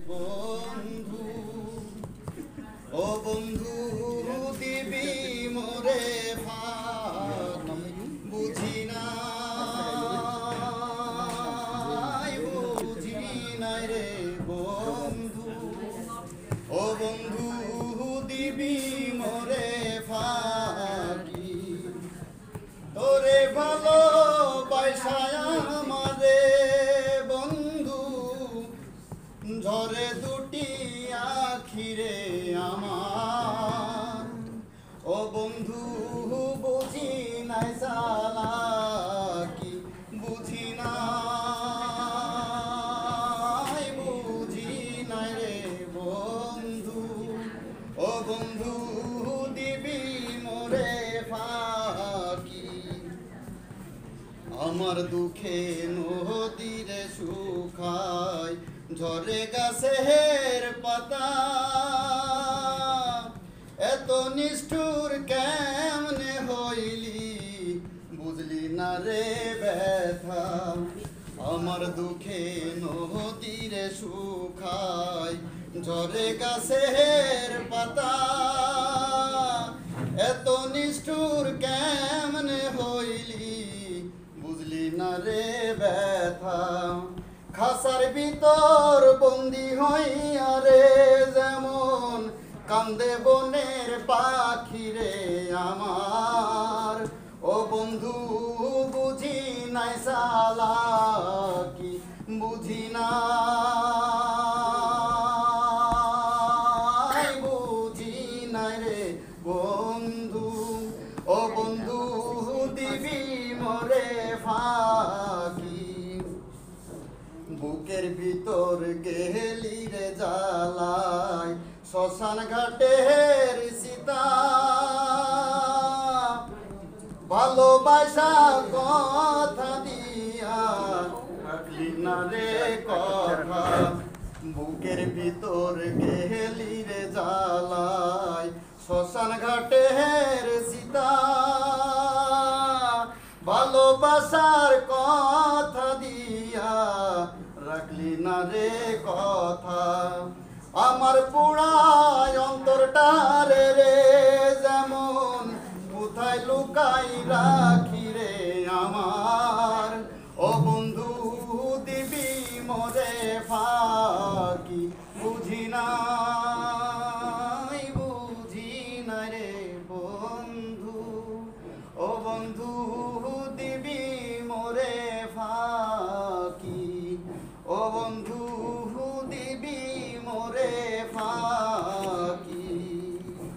বন্ধু, ও বন্ধু দিবি মোরে ফাঁকি বুঝি নাই রে বন্ধু, ও বন্ধু দিবি মোরে ফাঁকি তোরে ভালো পয়সায় আমারে বন্ধু ঝরে দুটি আখিরে আমার, ও বন্ধু বুঝি নাই চালাকি বুঝি নাই রে বন্ধু, ও বন্ধু দিবি মোরে ফাঁকি আমার দুঃখে নদীরে শুকায় ঝরে গাছের পাতা, এত নিষ্ঠুর কেমনে হইলি বুঝলি না রে ব্যথা, আমার দুঃখে নদীরে শুকায় ঝরে গাছের পাতা, এত নিষ্ঠুর কেমনে হইলি বুঝলি না রে ব্যথা, খাসার ভিতর বন্দি হইয়া রে যেমন কান্দে বনের পাখি রে আমার, ও বন্ধু বুঝি নাই চালাকি বুঝি নাই রে বন্ধু, ও বন্ধু দিবি মোরে ফাঁকি বুকের ভিতর গেলি রে জ্বালায় শ্মশান ঘাটের সীতা, ভালোবাসা কথা দিয়া রাখলি না রে কথা, বুকের ভিতর গেলি রে জ্বালায় শ্মশান ঘাটের সীতা, ভালোবাসার কথা দিয়া রাখলি না রে কথা, আমার পোড়ায় অন্তরটা রে যেমন কোথায় লুকাই রাখ